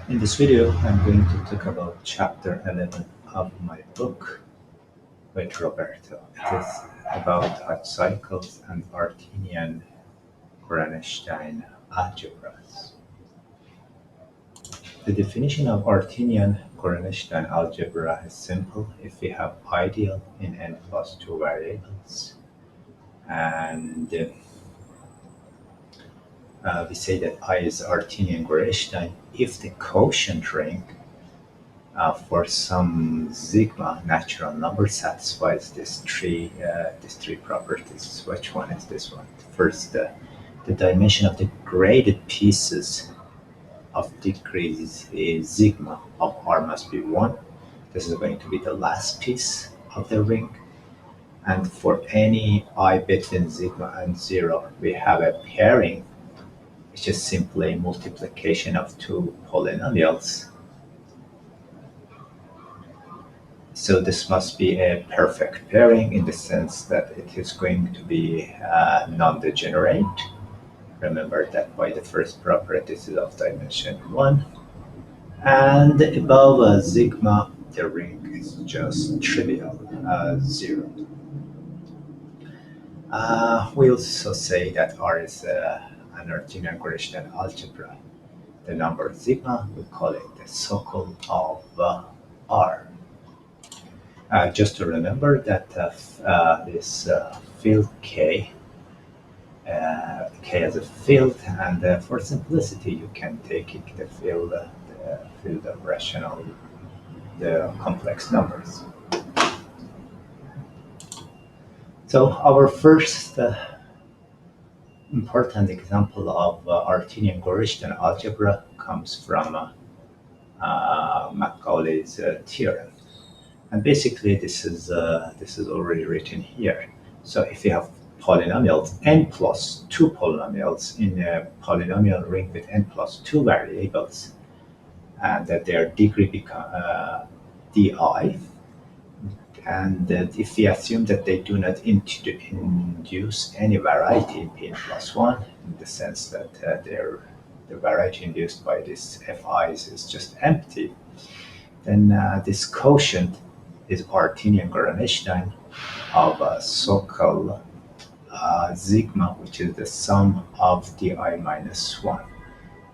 In this video, I'm going to talk about chapter 11 of my book with Roberto. It is about Hodge cycles and Artinian Gorenstein algebras. The definition of Artinian Gorenstein algebra is simple if we have ideal in n plus 2 variables and we say that I is Artinian Gorenstein if the quotient ring for some sigma natural number satisfies these three properties. Which one is this one? First, the dimension of the graded pieces of degrees is sigma of R must be 1. This is going to be the last piece of the ring. And for any I between sigma and 0, we have a pairing, which is simply a multiplication of two polynomials. So this must be a perfect pairing in the sense that it is going to be non-degenerate. Remember that by the first property is of dimension 1. And above sigma, the ring is just trivial, 0. We also say that R is an Artinian Gorenstein algebra. The number sigma, we call it the circle of R. Just to remember that this field K as a field, and for simplicity, you can take it the field of rational, the complex numbers. So our first important example of Artinian Gorenstein algebra comes from Macaulay's theorem. And basically, this is already written here. So if you have polynomials n plus 2 polynomials in a polynomial ring with n plus 2 variables, and that their degree become di, and that if we assume that they do not induce any variety in P n plus 1, in the sense that the variety induced by this Fi's is just empty, then this quotient is Artinian Gorenstein of a so-called sigma, which is the sum of di minus 1.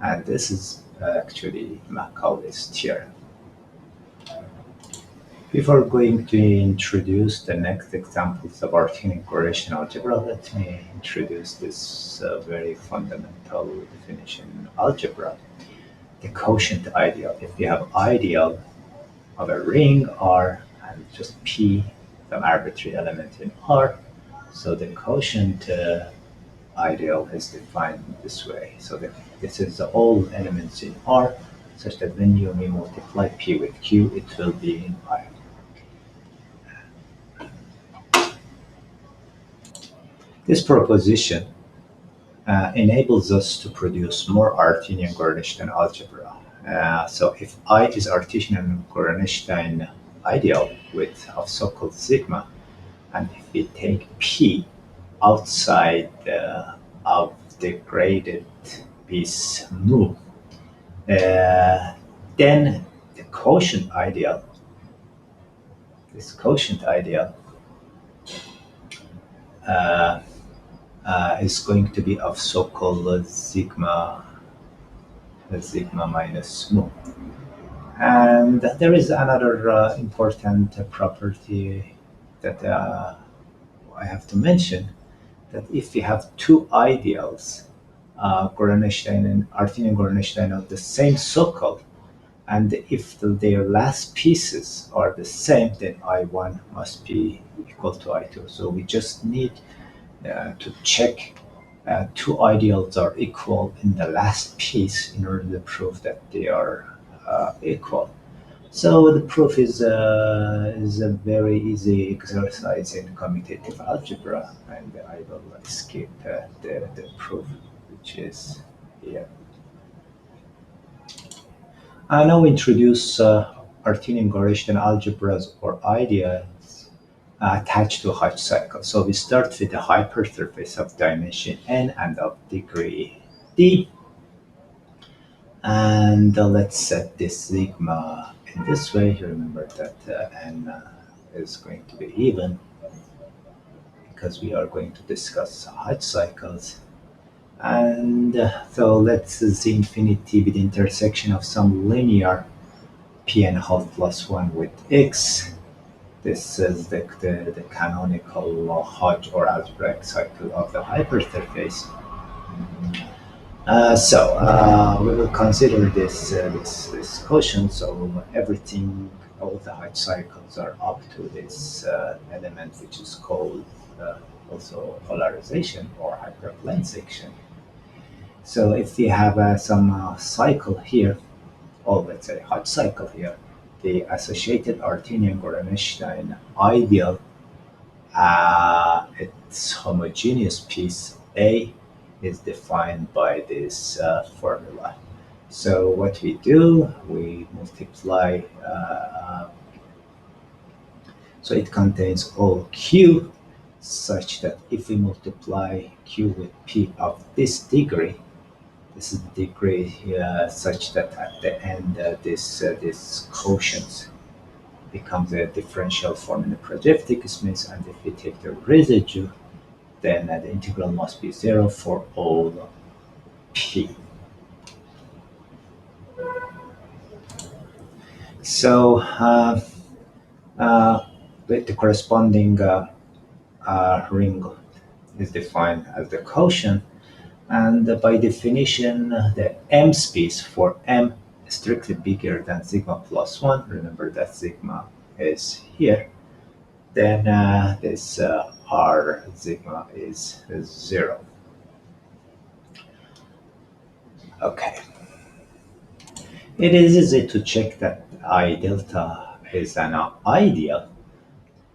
And this is actually Macaulay's theorem. Before going to introduce the next examples of Artinian Gorenstein algebra, let me introduce this very fundamental definition in algebra. The quotient ideal. If we have ideal of a ring R and just P, some arbitrary element in R, so the quotient ideal is defined this way. So this is all elements in R, such that when you multiply P with Q, it will be in I. This proposition enables us to produce more Artinian Gorenstein algebra. So if I is Artinian Gorenstein ideal with of so-called sigma, and if we take P outside of the graded piece mu, then the quotient ideal, this quotient ideal is going to be of so-called sigma minus mu. And there is another important property that I have to mention, that if we have two ideals, Gorenstein and Artinian Gorenstein of the same circle, and if their last pieces are the same, then I1 must be equal to I2. So we just need to check two ideals are equal in the last piece in order to prove that they are equal. So the proof is a very easy exercise in commutative algebra, and I will skip the proof, which is here. I now introduce Artinian Gorenstein algebras or ideas attached to Hodge cycle. So we start with the hypersurface of dimension n and of degree d. And let's set this sigma in this way. Remember that n is going to be even because we are going to discuss Hodge cycles. And so let's see infinity with the intersection of some linear p n half plus 1 with x. This is the canonical Hodge or algebraic cycle of the hypersurface. We will consider this quotient. So everything, all the Hodge cycles are up to this element, which is called also polarization or hyperplane section. So if we have some cycle here, or let's say Hodge cycle here, the associated Artinian Gorenstein ideal, its homogeneous piece A is defined by this formula. So what we do, we multiply, so it contains all Q such that if we multiply Q with P of this degree, this is the degree such that at the end this quotient becomes a differential form in the projective space, and if we take the residue, then the integral must be zero for all p. So the corresponding ring is defined as the quotient, and by definition, the m space for m is strictly bigger than sigma plus 1. Remember that sigma is here. Then this r sigma is 0. Okay. It is easy to check that I delta is an ideal,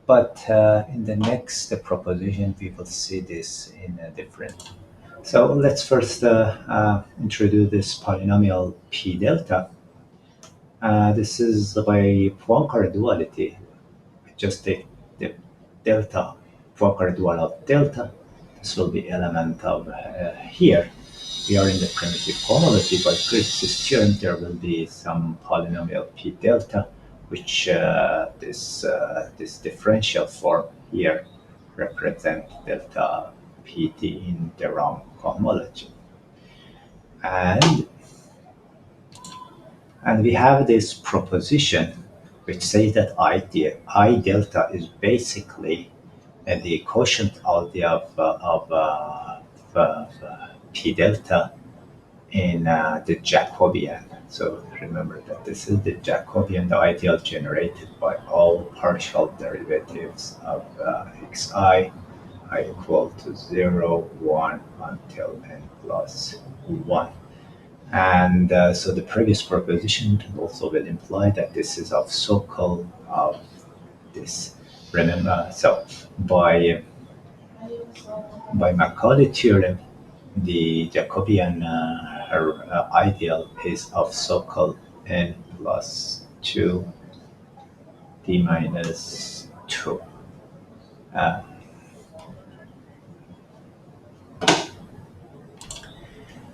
but in the next proposition we will see this in a different. So let's first introduce this polynomial p delta. This is by Poincare duality. Just take the delta Poincare dual of delta. This will be element of here. We are in the primitive homology. By Grigs's theorem, there will be some polynomial p delta, which this differential form here represent delta pt in the wrong homology. And we have this proposition which says that I delta is basically the quotient of p delta in the Jacobian. So remember that this is the Jacobian, the ideal generated by all partial derivatives of xi I equal to 0, 1 until n plus 1. And so the previous proposition also will imply that this is of so-called of this. Remember, so by Macaulay theorem, the Jacobian ideal is of so-called n plus 2 d minus 2. Uh,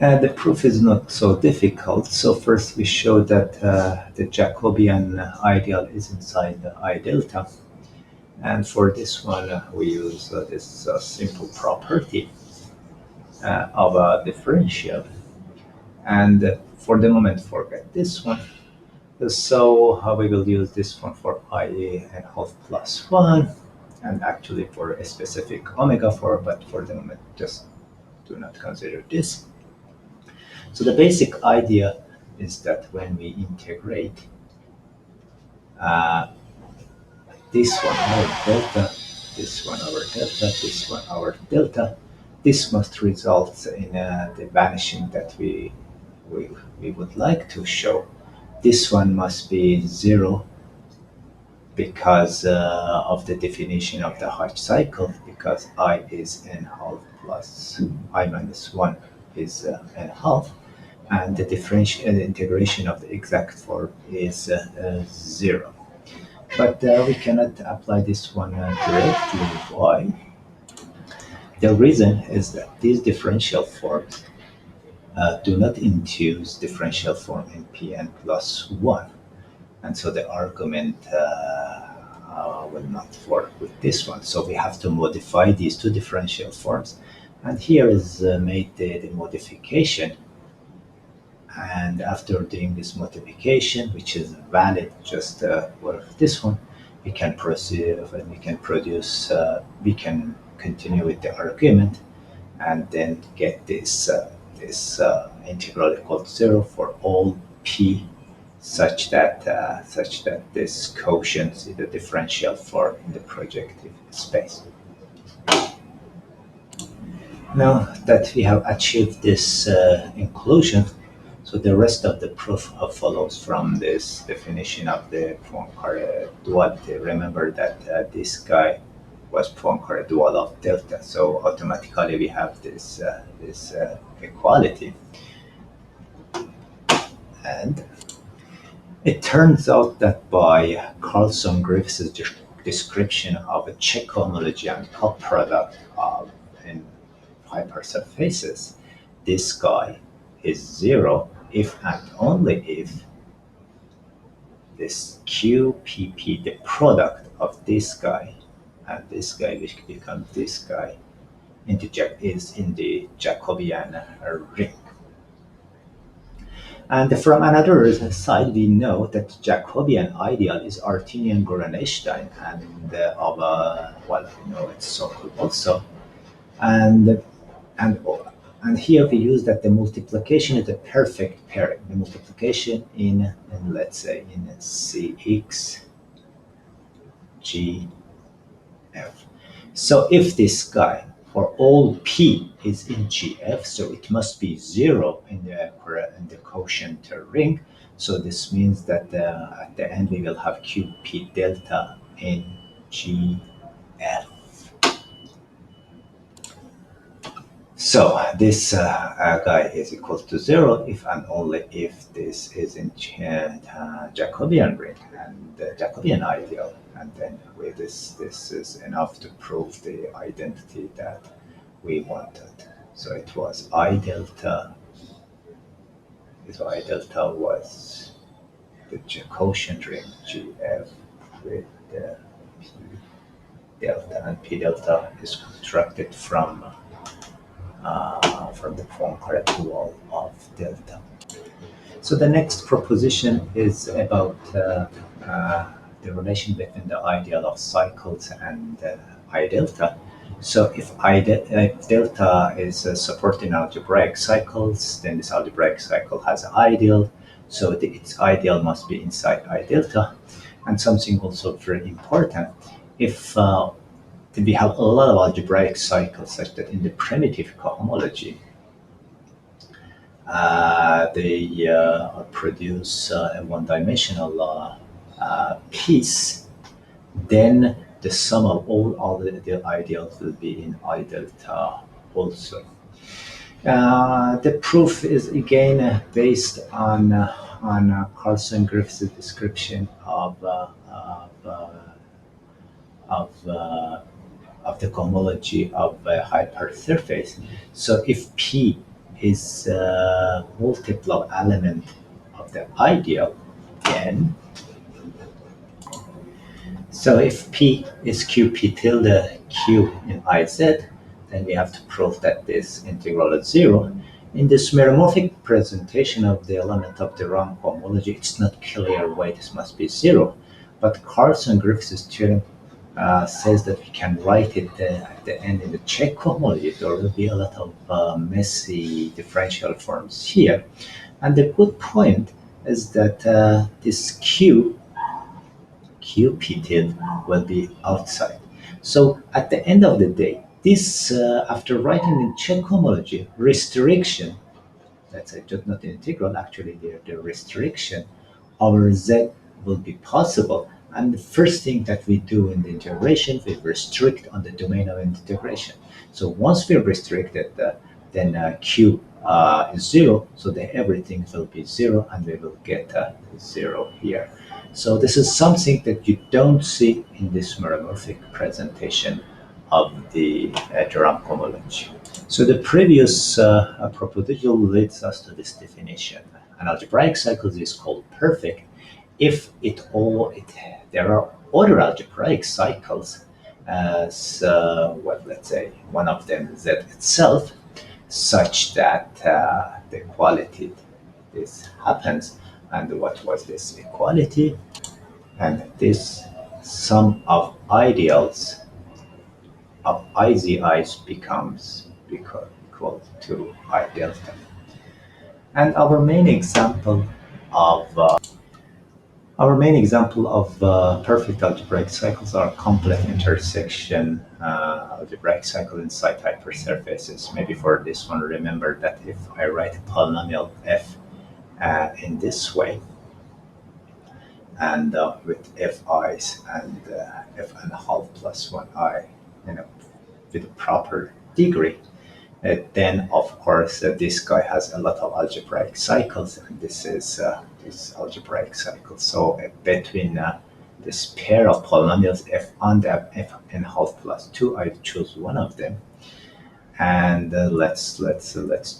the proof is not so difficult. So first we show that the Jacobian ideal is inside the I delta. And for this one, we use this simple property of a differential. And for the moment, forget this one. So we will use this one for I and half plus 1, and actually for a specific omega 4, but for the moment, just do not consider this. So the basic idea is that when we integrate this one our delta, this one our delta, this one our delta, this must result in the vanishing that we would like to show. This one must be 0 because of the definition of the Hodge cycle, because I is n half plus I minus 1 is n half, and the differential the integration of the exact form is 0. But we cannot apply this one directly. Why? The reason is that these differential forms do not induce differential form in Pn plus 1. And so the argument will not work with this one. So we have to modify these two differential forms. And here is made the modification. And after doing this modification, which is valid just for this one, we can proceed and we can produce, we can continue with the argument and then get this integral equal to 0 for all p such that this quotient is the differential form in the projective space. Now that we have achieved this inclusion, so the rest of the proof follows from this definition of the Poincare duality. Remember that this guy was Poincare dual of delta, so automatically we have this equality. And it turns out that by Carlson-Griffiths' description of a Check homology and cup product in hypersurfaces, this guy is zero if and only if this QPP, the product of this guy and this guy, which becomes this guy, is in the Jacobian ring. And from another side, we know that Jacobian ideal is Artinian Gorenstein, and well, we know it's so-called also. And and and here we use that the multiplication is a perfect pairing. The multiplication in let's say in CX G F. So if this guy for all P is in GF, so it must be zero in the quotient ring. So this means that at the end we will have QP delta in GF. So this guy is equal to zero if and only if this is in Jacobian ring and the Jacobian ideal. And then with this is enough to prove the identity that we wanted. So it was I delta. So I delta was the quotient ring GF with the P delta, and P delta is constructed from the Poincare dual of delta. So the next proposition is about the relation between the ideal of cycles and I delta. So if delta is supporting algebraic cycles, then this algebraic cycle has an ideal. So its ideal must be inside I delta. And something also very important, if we have a lot of algebraic cycles such that in the primitive cohomology, they produce a one-dimensional piece, then the sum of all the ideals will be in I delta also. The proof is again based on Carlson-Griffiths' description of the cohomology of a hypersurface. So if P is a multiple element of the ideal, then so if P is QP tilde Q in IZ, then we have to prove that this integral is zero. In this meromorphic presentation of the element of the wrong cohomology, it's not clear why this must be zero, but Carlson-Griffiths' theorem says that we can write it at the end in the Check cohomology. There will be a lot of messy differential forms here. And the good point is that this QP tilde will be outside. So at the end of the day, this, after writing in Check homology, restriction, let's say just not the integral, actually the restriction over Z will be possible. And the first thing that we do in the integration, we restrict on the domain of integration. So once we're restricted, then Q is zero, so then everything will be zero, and we will get zero here. So this is something that you don't see in this meromorphic presentation of the Dirac homology. So the previous proposition leads us to this definition. An algebraic cycle is called perfect if there are other algebraic cycles as well, let's say one of them Z itself, such that the equality this happens. And what was this equality? And this sum of ideals of IZIs becomes equal to I delta. And of perfect algebraic cycles are complex intersection algebraic cycle inside hypersurfaces. Maybe for this one, remember that if I write a polynomial f in this way, and with fi's and f and a half plus 1I, you know, with a proper degree, then of course this guy has a lot of algebraic cycles, and this is this algebraic cycle. So between this pair of polynomials f and f and half plus 2, I choose one of them, and let's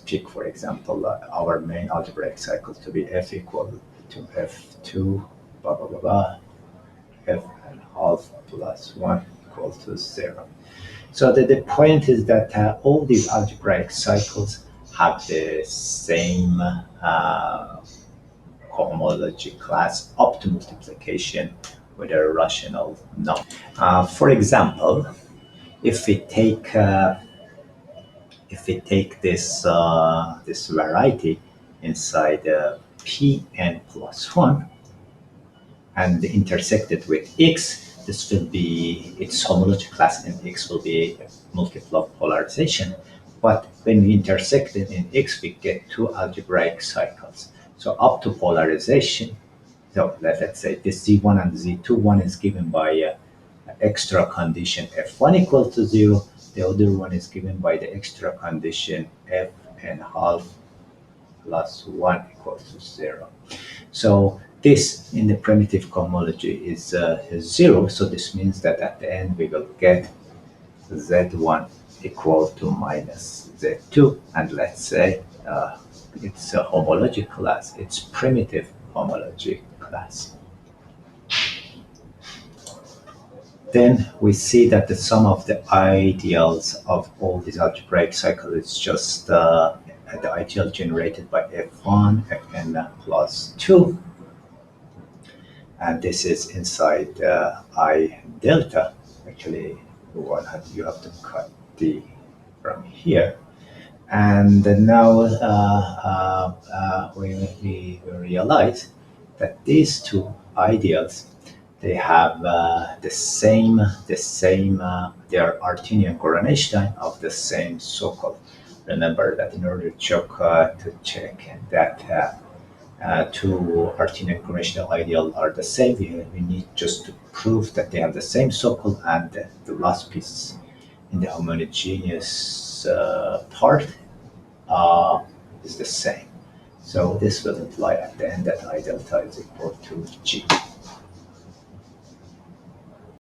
pick, for example, our main algebraic cycle to be f equal to f2 blah blah blah blah f and half plus 1 equals to 0. So the point is that all these algebraic cycles have the same cohomology class up to multiplication with a rational number. For example, if we take this variety inside Pn plus 1 and intersect it with x, this will be its homology class, and x will be multiple polarization. But when we intersect it in x, we get two algebraic cycles. So up to polarization, so let's say this z1 and z2, one is given by extra condition f1 equal to 0, the other one is given by the extra condition f and half plus 1 equals to 0. So this in the primitive cohomology is 0. So this means that at the end we will get z1 equal to minus z2. And let's say it's a homology class. It's primitive homology class. Then we see that the sum of the ideals of all these algebraic cycles is just the ideal generated by f1, fn plus 2. And this is inside I delta. Actually, you have to cut the from here. And now we realize that these two ideals, they have the same they are Artinian Gorenstein of the same so-called. Remember that in order to check that two Artinian Gorenstein ideal are the same, we need just to prove that they have the same so-called, and the last piece in the homogeneous part is the same. So this will imply at the end that I delta is equal to G.